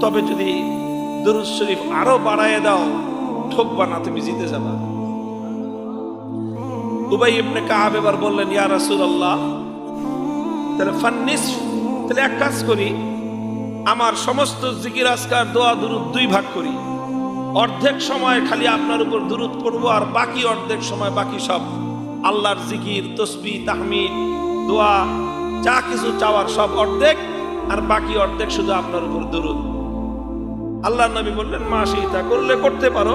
তবে যদি দুরূদ শরীফ আরো বাড়ায় দাও, ঠকবা না, তুমি জিতে যাবা। উবাই ইবনে কাব এবার বললেন, ইয়া রাসূলুল্লাহ, তাহলে ফান্নিসফ, তাহলে এক কাজ করি, আমার সমস্ত জিকির আজকার দোয়া দুরূদ দুই ভাগ করি। অর্ধেক সময় খালি আপনার উপর দুরূদ পড়ব, আর বাকি অর্ধেক সময় বাকি সব আল্লাহর জিকির, তসবিহ, তাহমিদ, দোয়া, যা কিছু চাওয়ার সব অর্ধেক, আর বাকি অর্ধেক শুধু আপনার উপর দুরূদ। আল্লাহর নবী বললেন, মা শিতা, করলে করতে পারো।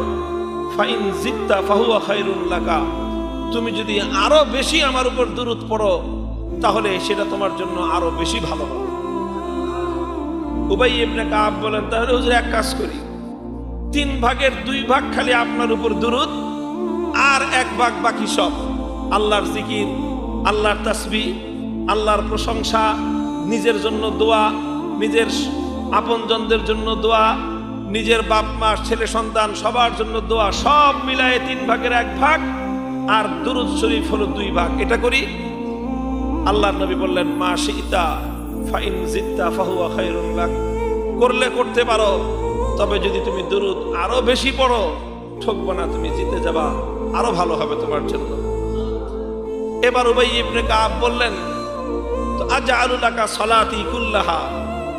ফাইন জিত্তা ফাহুয়া খায়রুল লাকা, তুমি যদি আরো বেশি আমার উপর দুরূদ পড়ো তাহলে সেটা তোমার জন্য আরো বেশি ভালো হবে। উবাই ইবনে কাব বলেন, তাহলে হুজুর এক কাজ করি, 3 ভাগের 2 ভাগ খালি আপনার উপর দুরূদ, আর 1 ভাগ বাকি সব আল্লাহর জিকির, আল্লাহর তাসবিহ, আল্লাহর প্রশংসা, নিজের জন্য দোয়া, নিজের আপনজনদের জন্য দোয়া, নিজের বাপ মা, ছেলে সন্তান সবার জন্য দোয়া, সব মিলায়ে 3 ভাগের 1 ভাগ, আর দুরূদ শরীফ হলো 2 ভাগ। এটা করি। আল্লাহর নবী বললেন, মা শিতা ফাইন জিত্তা ফাহুয়া খায়রুল লাক, করলে করতে পারো, তবে যদি তুমি দুরূদ আরো বেশি পড়ো, ঠকবো না, তুমি জিতে যাবা, আরো ভালো হবে তোমার জন্য। এবার উবাই ইবনে কাব বললেন, তো আজআলু লাকা সালাতি কুল্লাহা,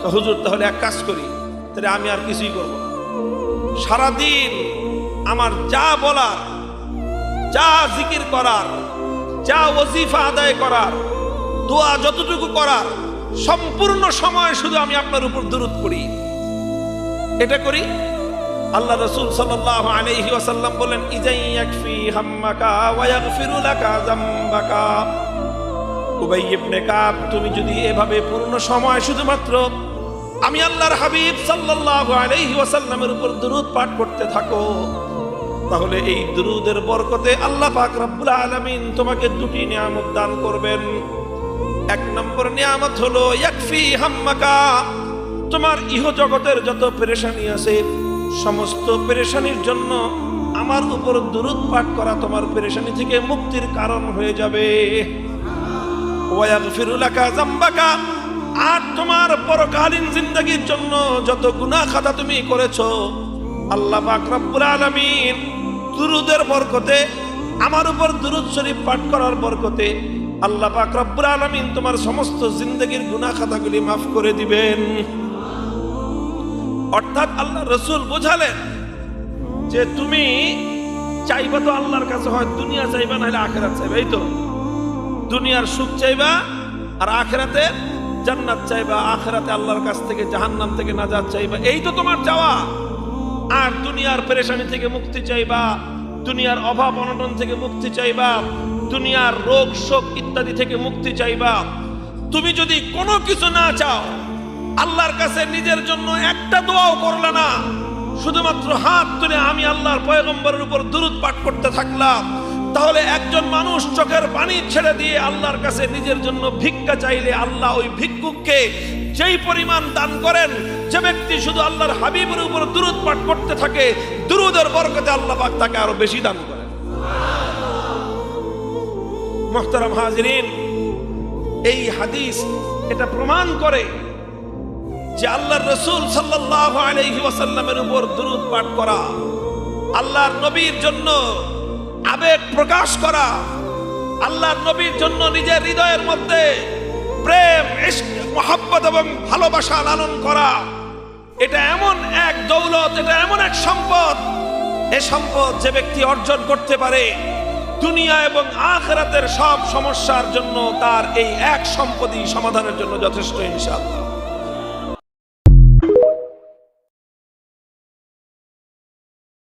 তো হুজুর তাহলে এক কাজ করি, তাহলে আমি আর কিছুই করব না, সারাদিন আমার যা বলার, যা জিকির করার, যা ওজিফা আদায় করার, দোয়া যতটুকু করার, সম্পূর্ণ সময় শুধু আমি আপনার উপর দুরূদ পড়ি। এটা করি। আল্লাহ রাসূল সাল্লাল্লাহু আলাইহি ওয়াসাল্লাম বলেন, ইজাই ইয়াকফি হাম্মাকা ওয়া ইয়াগফিরু লাকা যামবাকা। উবাই ইবনে কাব, তুমি যদি এভাবে পূর্ণ সময় শুধুমাত্র আমি আল্লাহর হাবিব সাল্লাল্লাহু আলাইহি ওয়াসাল্লামের উপর দুরূদ পাঠ করতে থাকো, তাহলে এই দুরূদের বরকতে আল্লাহ পাক রব্বুল আলামিন তোমাকে 2টি নিয়ামত দান করবেন। 1 নম্বর নিয়ামত হলো ইয়াকফি হাম্মাকা, তোমার ইহ জগতের যত পেরেশানি আছে, সমস্ত পেরেশানির জন্য আমার উপর দুরূদ পাঠ করা তোমার পেরেশানি থেকে মুক্তির কারণ হয়ে যাবে। ওয়া ইয়াগফিরু লাকা যামবাকা, আর তোমার পরকালীন জিন্দেগীর জন্য যত গুনাহ খাতা তুমি করেছো, আল্লাহ পাক রব্বুল আলামিন দুরূদের বরকতে, আমার উপর দুরূদ শরীফ পাঠ করার বরকতে আল্লাহ পাক রব্বুল আলামিন তোমার সমস্ত জিন্দেগীর গুনাহ খাতাগুলি মাফ করে দিবেন। অর্থাৎ আল্লাহ রাসূল বোঝালেন যে তুমি চাইবা তো আল্লাহর কাছে, হয় দুনিয়া চাইবা না হলে আখিরাত চাইবা। এই তো দুনিয়ার সুখ চাইবা আর আখিরাতে জান্নাত চাইবা, আখিরাতে আল্লাহর কাছ থেকে জাহান্নাম থেকে নাজাত চাইবা, এই তো তোমার চাওয়া। আর দুনিয়ার পেরেশানি থেকে মুক্তি চাইবা, দুনিয়ার অভাব অনটন থেকে মুক্তি চাইবা, দুনিয়ার রোগ শোক ইত্যাদি থেকে মুক্তি চাইবা। তুমি যদি কোনো কিছু না চাও, আল্লাহর কাছে নিজের জন্য একটা দোয়াও করলে না, শুধুমাত্র হাত তুলে আমি আল্লাহর পয়গম্বরের উপর দুরূদ পাঠ করতে থাকলাম, তাহলে একজন মানুষ চোখের পানি ছেড়ে দিয়ে আল্লাহর কাছে নিজের জন্য ভিক্ষা চাইলে আল্লাহ ওই ভিক্ষুককে যেই পরিমাণ দান করেন, যে ব্যক্তি শুধু আল্লাহর হাবিবের উপর দুরূদ পাঠ করতে থাকে, দুরূদের বরকতে আল্লাহ পাক তাকে আরো বেশি দান করেন। মুহতারাম হাজিরিন, এই হাদিস এটা প্রমাণ করে যে আল্লাহর রাসূল সাল্লাল্লাহু আলাইহি ওয়াসাল্লামের উপর দুরূদ পাঠ করা, আল্লাহর নবীর জন্য আবেগ প্রকাশ করা, আল্লাহর নবীর জন্য নিজের হৃদয়ের মধ্যে প্রেম, ইশক, মহব্বত এবং ভালোবাসা লালন করা, এটা এমন এক দৌলত, এটা এমন এক সম্পদ, এই সম্পদ যে ব্যক্তি অর্জন করতে পারে, দুনিয়া এবং আখিরাতের সব সমস্যার জন্য তার এই এক সম্পদই সমাধানের জন্য যথেষ্ট ইনশাআল্লাহ।